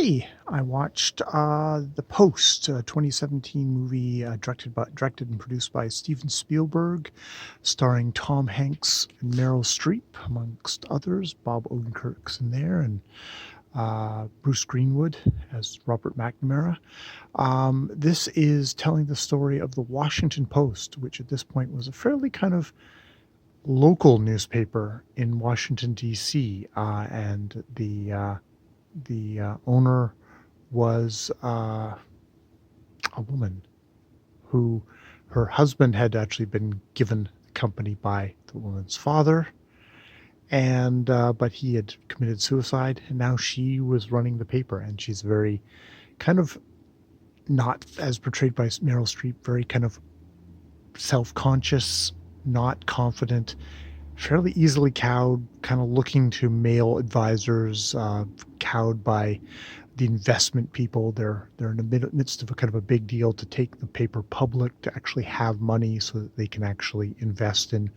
Hey, I watched The Post, a 2017 movie directed and produced by Steven Spielberg, starring Tom Hanks and Meryl Streep, amongst others. Bob Odenkirk's in there, and Bruce Greenwood as Robert McNamara. This is telling the story of the Washington Post, which at this point was a fairly kind of local newspaper in Washington, D.C., and the owner was a woman who her husband had actually been given the company by the woman's father, and but he had committed suicide, and now she was running the paper, and she's very kind of not as portrayed by Meryl Streep, very kind of self-conscious, not confident, fairly easily cowed, kind of looking to male advisors, cowed by the investment people. They're in the midst of a kind of a big deal to take the paper public, to actually have money so that they can actually invest in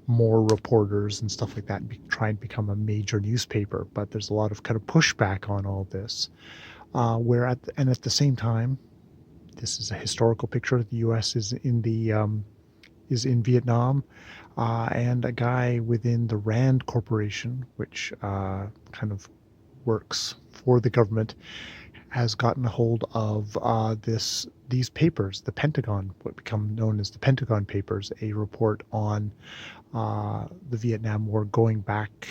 more reporters and stuff like that, and try and become a major newspaper. But there's a lot of kind of pushback on all this. And at the same time, this is a historical picture. The U.S. is in Vietnam, and a guy within the Rand Corporation, which kind of works for the government, has gotten a hold of these papers, the Pentagon, what become known as the Pentagon Papers, a report on the Vietnam War going back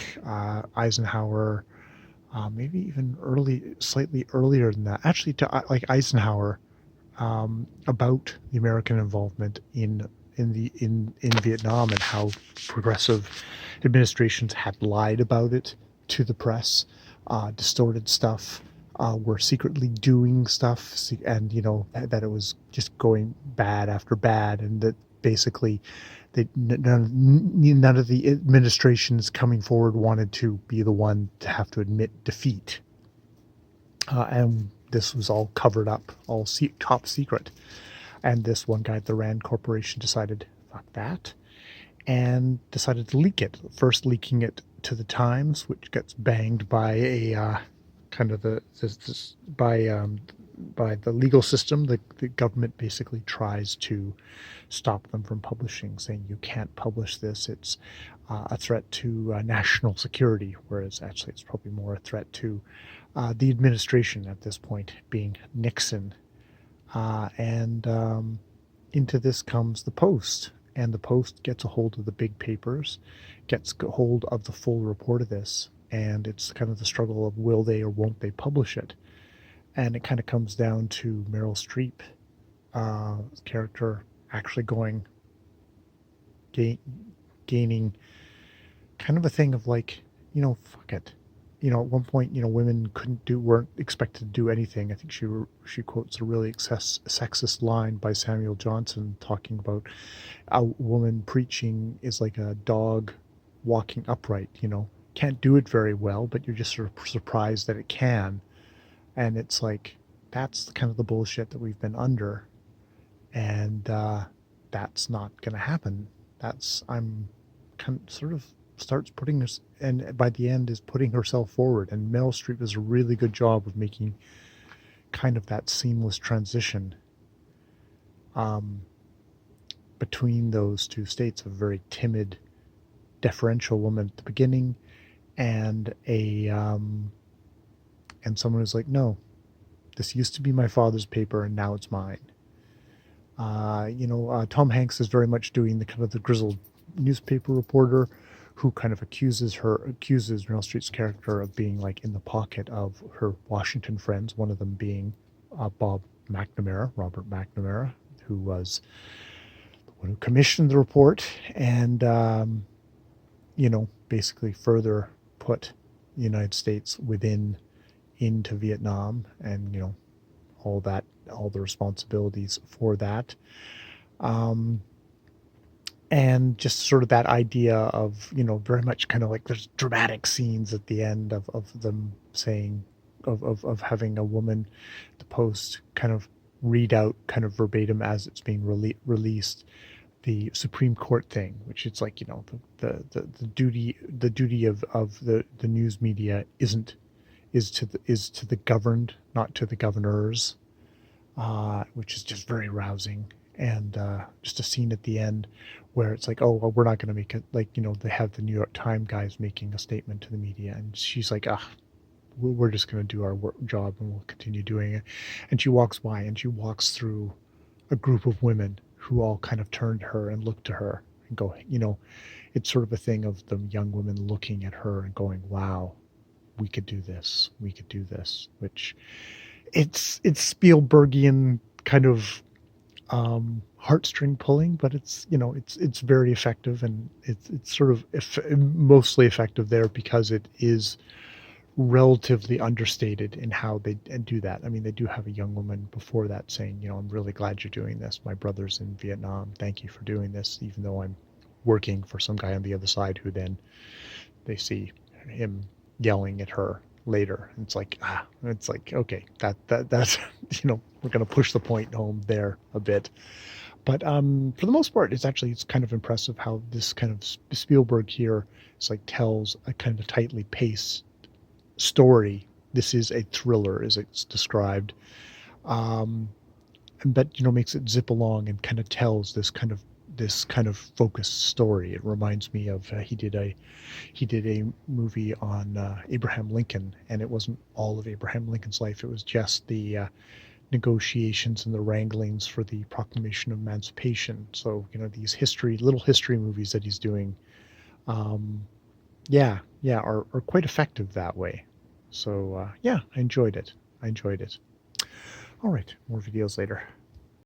Eisenhower, maybe even slightly earlier than that, actually to like Eisenhower, about the American involvement in Vietnam, and how progressive administrations had lied about it to the press, distorted stuff, were secretly doing stuff, and that it was just going bad after bad, and that basically none of the administrations coming forward wanted to be the one to have to admit defeat, and this was all covered up, all top secret. And this one guy at the Rand Corporation decided, fuck that, and decided to leak it. First leaking it to the Times, which gets banged by a kind of by the legal system. The government basically tries to stop them from publishing, saying you can't publish this. It's a threat to national security, whereas actually it's probably more a threat to the administration at this point, being Nixon. And into this comes the Post, and the Post gets a hold of the big papers, gets a hold of the full report of this, and it's kind of the struggle of will they or won't they publish it. And it kind of comes down to Meryl Streep, character, actually gaining kind of a thing of like, fuck it. At one point, women weren't expected to do anything. I think she quotes a really sexist line by Samuel Johnson, talking about a woman preaching is like a dog walking upright. Can't do it very well, but you're just sort of surprised that it can. And it's like, that's kind of the bullshit that we've been under, and that's not going to happen. I'm kind of sort of starts putting us, and by the end is putting herself forward, and Meryl Streep does a really good job of making kind of that seamless transition between those two states, of a very timid, deferential woman at the beginning, and and someone who's like, no, this used to be my father's paper and now it's mine. Tom Hanks is very much doing the kind of the grizzled newspaper reporter who kind of accuses Meryl Streep's character of being like in the pocket of her Washington friends, one of them being Robert McNamara, who was the one who commissioned the report, and basically further put the United States into Vietnam, and all the responsibilities for that. And just sort of that idea of, very much kind of like there's dramatic scenes at the end of them saying, of having a woman, the Post, kind of read out kind of verbatim as it's being released, the Supreme Court thing, which it's like, the duty of the news media isn't is to the governed, not to the governors, which is just very rousing. And just a scene at the end where it's like, oh, well, we're not going to make it. Like, they have the New York Times guys making a statement to the media, and she's like, ah, we're just going to do our job and we'll continue doing it. And she walks by and she walks through a group of women who all kind of turn to her and look to her and go, it's sort of a thing of the young women looking at her and going, wow, we could do this. We could do this, which it's Spielbergian kind of heartstring pulling, but it's very effective, and it's sort of mostly effective there because it is relatively understated in how they do that. I mean, they do have a young woman before that saying, I'm really glad you're doing this. My brother's in Vietnam. Thank you for doing this, even though I'm working for some guy on the other side who then they see him yelling at her later. It's like, okay, that's, we're going to push the point home there a bit. But for the most part, it's kind of impressive how this kind of Spielberg here is like tells a kind of tightly paced story. This is a thriller, as it's described, but makes it zip along and kind of tells this kind of focused story. It reminds me of he did a movie on Abraham Lincoln, and it wasn't all of Abraham Lincoln's life. It was just the negotiations and the wranglings for the Proclamation of Emancipation. So these little history movies that he's doing, are quite effective that way. So I enjoyed it. All right, more videos later.